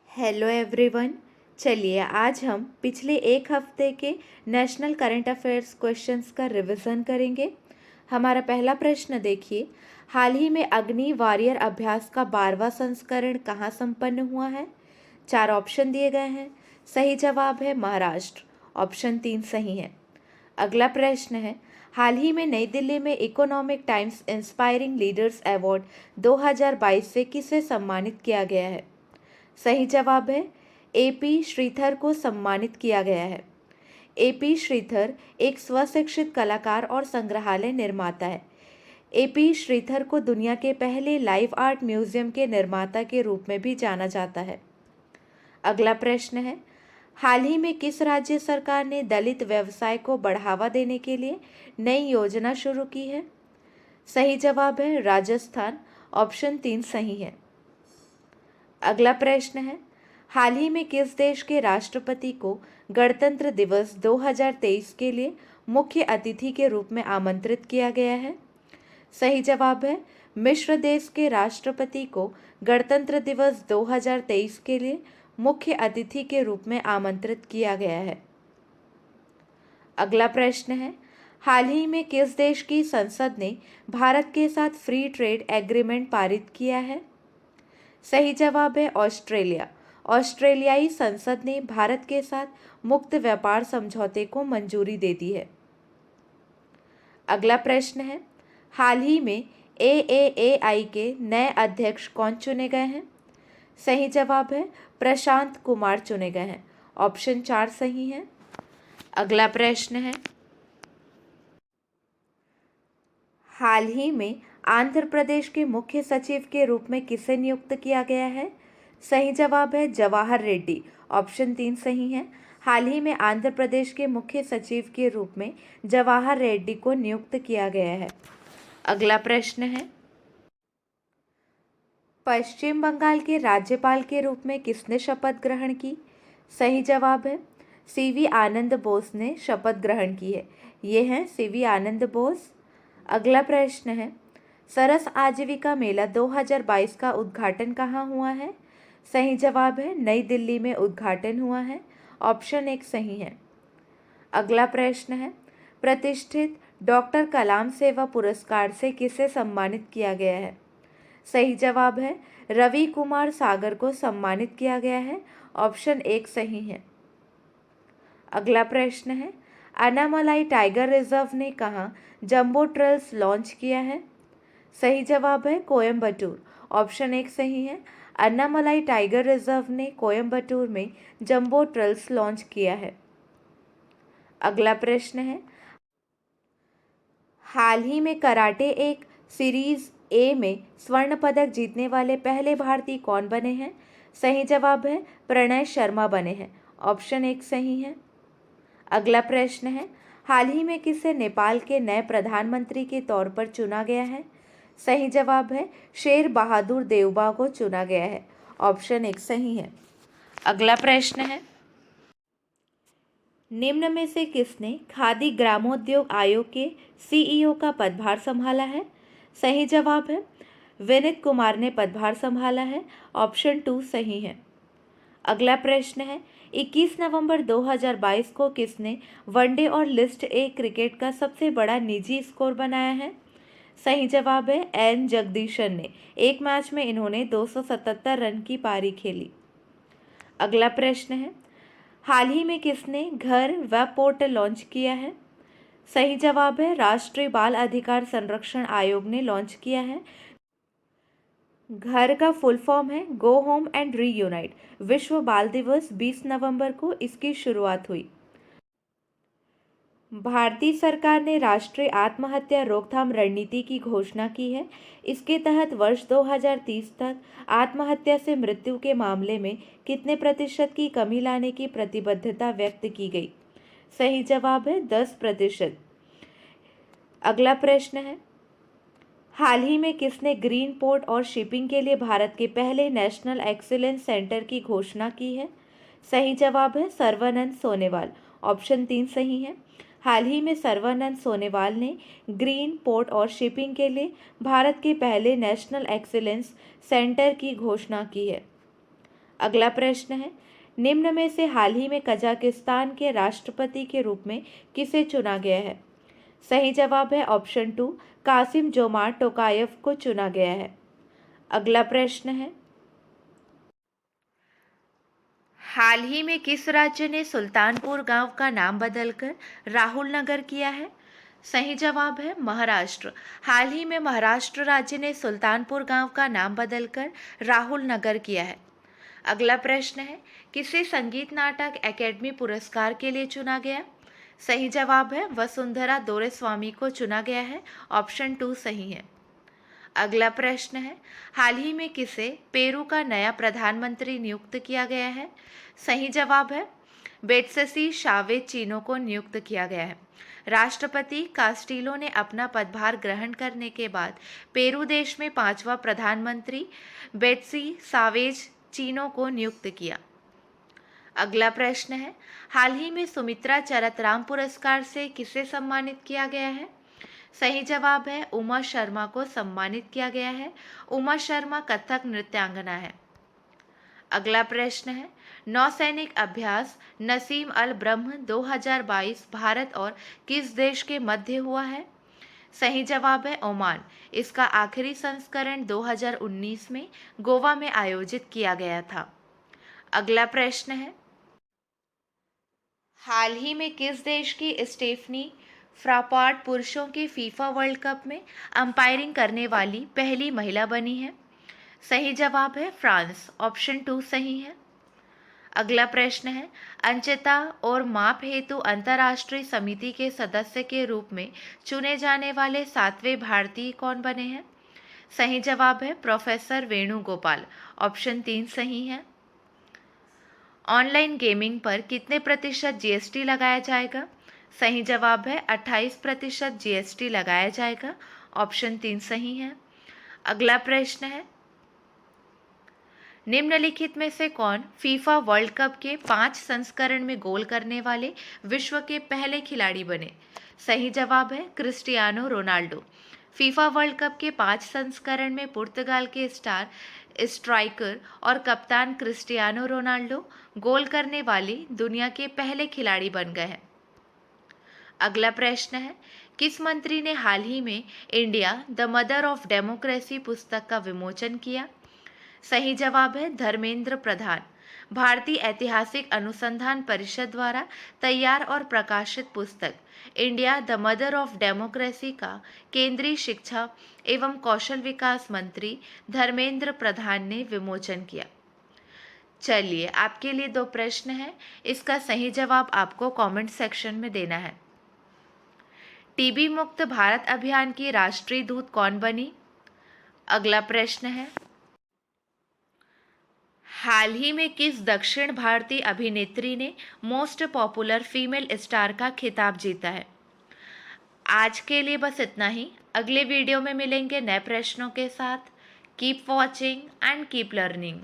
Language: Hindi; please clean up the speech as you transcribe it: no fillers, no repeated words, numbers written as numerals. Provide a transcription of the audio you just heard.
Hello everyone. चलिए आज हम पिछले एक हफ्ते के नेशनल करंट अफेयर्स क्वेश्चंस का रिवीजन करेंगे। हमारा पहला प्रश्न देखिए, हाल ही में अग्नि वॉरियर अभ्यास का 12वां संस्करण कहाँ संपन्न हुआ है? 4 ऑप्शन दिए गए हैं। सही जवाब है महाराष्ट्र, ऑप्शन 3 सही है। अगला प्रश्न है, हाल ही में नई दिल्ली में economic times inspiring leaders award 2022 से किसे सम्मानित किया गया है? सही जवाब है एपी श्रीधर को सम्मानित किया गया है। एपी श्रीधर एक स्वशिक्षित कलाकार और संग्रहालय निर्माता है। एपी श्रीधर को दुनिया के पहले लाइव आर्ट म्यूजियम के निर्माता के रूप में भी जाना जाता है। अगला प्रश्न है, हाल ही में किस राज्य सरकार ने दलित व्यवसाय को बढ़ावा देने के लिए नई योजना शुरू की है? सही जवाब है राजस्थान, ऑप्शन 3 सही है। अगला प्रश्न है, हाल ही में किस देश के राष्ट्रपति को गणतंत्र दिवस 2023 के लिए मुख्य अतिथि के रूप में आमंत्रित किया गया है? सही जवाब है मिस्र देश के राष्ट्रपति को गणतंत्र दिवस 2023 के लिए मुख्य अतिथि के रूप में आमंत्रित किया गया है। अगला प्रश्न है, हाल ही में किस देश की संसद ने भारत के साथ फ्री ट्रेड एग्रीमेंट पारित किया है? सही जवाब है ऑस्ट्रेलिया। ऑस्ट्रेलियाई संसद ने भारत के साथ मुक्त व्यापार समझौते को मंजूरी दे दी है। अगला प्रश्न है, हाल ही में AAAI के नए अध्यक्ष कौन चुने गए हैं? सही जवाब है प्रशांत कुमार चुने गए हैं, ऑप्शन 4 सही है। अगला प्रश्न है, हाल ही में आंध्र प्रदेश के मुख्य सचिव के रूप में किसे नियुक्त किया गया है? सही जवाब है जवाहर रेड्डी, ऑप्शन 3 सही है। हाल ही में आंध्र प्रदेश के मुख्य सचिव के रूप में जवाहर रेड्डी को नियुक्त किया गया है। अगला प्रश्न है, पश्चिम बंगाल के राज्यपाल के रूप में किसने शपथ ग्रहण की? सही जवाब है CV आनंद बोस ने शपथ ग्रहण की है। ये हैं CV आनंद बोस। अगला प्रश्न है, सरस आजीविका मेला 2022 का उद्घाटन कहाँ हुआ है? सही जवाब है नई दिल्ली में उद्घाटन हुआ है, ऑप्शन 1 सही है। अगला प्रश्न है, प्रतिष्ठित डॉक्टर कलाम सेवा पुरस्कार से किसे सम्मानित किया गया है? सही जवाब है रवि कुमार सागर को सम्मानित किया गया है, ऑप्शन 1 सही है। अगला प्रश्न है, अन्नामलाई टाइगर रिजर्व ने कहाँ जंबो ट्रेल्स लॉन्च किया है? सही जवाब है कोयम्बटूर, ऑप्शन 1 सही है। अन्नामलाई टाइगर रिजर्व ने कोयम्बटूर में जंबो ट्रेल्स लॉन्च किया है। अगला प्रश्न है, हाल ही में कराटे एक सीरीज A में स्वर्ण पदक जीतने वाले पहले भारतीय कौन बने हैं? सही जवाब है प्रणय शर्मा बने हैं, ऑप्शन 1 सही है। अगला प्रश्न है, हाल ही में किसे नेपाल के नए प्रधानमंत्री के तौर पर चुना गया है? सही जवाब है शेर बहादुर देउबा को चुना गया है, ऑप्शन 1 सही है। अगला प्रश्न है, निम्न में से किसने खादी ग्रामोद्योग आयोग के CEO का पदभार संभाला है? सही जवाब है विनीत कुमार ने पदभार संभाला है, ऑप्शन 2 सही है। अगला प्रश्न है, 21 नवंबर 2022 को किसने वनडे और लिस्ट A क्रिकेट का सबसे बड़ा निजी स्कोर बनाया है? सही जवाब है N जगदीशन ने। एक मैच में इन्होंने 277 रन की पारी खेली। अगला प्रश्न है, हाल ही में किसने घर वेब पोर्टल लॉन्च किया है? सही जवाब है राष्ट्रीय बाल अधिकार संरक्षण आयोग ने लॉन्च किया है। घर का फुल फॉर्म है गो होम एंड रीयूनाइट। विश्व बाल दिवस 20 नवंबर को इसकी शुरुआत हुई। भारतीय सरकार ने राष्ट्रीय आत्महत्या रोकथाम रणनीति की घोषणा की है। इसके तहत वर्ष 2030 तक आत्महत्या से मृत्यु के मामले में कितने प्रतिशत की कमी लाने की प्रतिबद्धता व्यक्त की गई? सही जवाब है 10%। अगला प्रश्न है, हाल ही में किसने ग्रीन पोर्ट और शिपिंग के लिए भारत के पहले नेशनल एक्सीलेंस सेंटर की घोषणा की है? सही जवाब है सर्बानंद सोनोवाल, ऑप्शन 3 सही है। हाल ही में सर्बानंद सोनोवाल ने ग्रीन पोर्ट और शिपिंग के लिए भारत के पहले नेशनल एक्सीलेंस सेंटर की घोषणा की है। अगला प्रश्न है, निम्न में से हाल ही में कजाकिस्तान के राष्ट्रपति के रूप में किसे चुना गया है? सही जवाब है ऑप्शन 2, कासिम जोमार्ट टोकायव को चुना गया है। अगला प्रश्न है, हाल ही में किस राज्य ने सुल्तानपुर गांव का नाम बदलकर राहुल नगर किया है? सही जवाब है महाराष्ट्र। हाल ही में महाराष्ट्र राज्य ने सुल्तानपुर गांव का नाम बदलकर राहुल नगर किया है। अगला प्रश्न है, किसे संगीत नाटक एकेडमी पुरस्कार के लिए चुना गया? सही जवाब है वसुंधरा दोरेस्वामी को चुना गया है। ऑप्शन 2 सही है। अगला प्रश्न है, हाल ही में किसे पेरू का नया प्रधानमंत्री नियुक्त किया गया है? सही जवाब है बेट्ससी शावेज चीनो को नियुक्त किया गया है। राष्ट्रपति कास्टिलो ने अपना पदभार ग्रहण करने के बाद पेरू देश में 5वां प्रधानमंत्री बेट्सी सावेज चीनो को नियुक्त किया। अगला प्रश्न है, हाल ही में सुमित्रा चरतराम पुरस्कार से किसे सम्मानित किया गया है? सही जवाब है उमा शर्मा को सम्मानित किया गया है। उमा शर्मा कथक नृत्यांगना है। अगला प्रश्न है, नौसैनिक अभ्यास नसीम अल ब्रह्म 2022 भारत और किस देश के मध्य हुआ है? सही जवाब है ओमान। इसका आखिरी संस्करण 2019 में गोवा में आयोजित किया गया था। अगला प्रश्न है, हाल ही में किस देश की स्टेफनी फ्रापार्ट पुरुषों के फीफा वर्ल्ड कप में अंपायरिंग करने वाली पहली महिला बनी है? सही जवाब है फ्रांस। ऑप्शन 2 सही है। अगला प्रश्न है, अंचता और माप हेतु अंतर्राष्ट्रीय समिति के सदस्य के रूप में चुने जाने वाले 7वें भारतीय कौन बने हैं? सही जवाब है प्रोफेसर वेणुगोपाल। ऑप्शन 3 सही है। ऑनलाइन गेमिंग पर कितने प्रतिशत जीएसटी लगाया जाएगा? सही जवाब है 28% जीएसटी लगाया जाएगा। ऑप्शन 3 सही है। अगला प्रश्न है, निम्नलिखित में से कौन फीफा वर्ल्ड कप के 5 संस्करण में गोल करने वाले विश्व के पहले खिलाड़ी बने? सही जवाब है Cristiano Ronaldo. FIFA world cup के 5 संस्करण में पुर्तगाल के स्टार स्ट्राइकर और कप्तान क्रिस्टियानो रोनाल्डो गोल करने वाले दुनिया के पहले खिलाड़ी बन गए हैं। अगला प्रश्न है, किस मंत्री ने हाल ही में India the mother of democracy पुस्तक का विमोचन किया? सही जवाब है धर्मेंद्र प्रधान। भारतीय ऐतिहासिक अनुसंधान परिषद द्वारा तैयार और प्रकाशित पुस्तक India the mother of democracy का केंद्रीय शिक्षा एवं कौशल विकास मंत्री धर्मेंद्र प्रधान ने विमोचन किया। चलिए, आपके लिए 2 प्रश्न हैं, इसका सही जवाब आपको कमेंट सेक्शन में देना है। टीबी मुक्त भारत अभियान की राष्ट्रीय दूत कौन बनी? अगला प्रश्न है, हाल ही में किस दक्षिण भारतीय अभिनेत्री ने मोस्ट पॉपुलर फीमेल स्टार का खिताब जीता है? आज के लिए बस इतना ही। अगले वीडियो में मिलेंगे नए प्रश्नों के साथ। Keep watching and keep learning.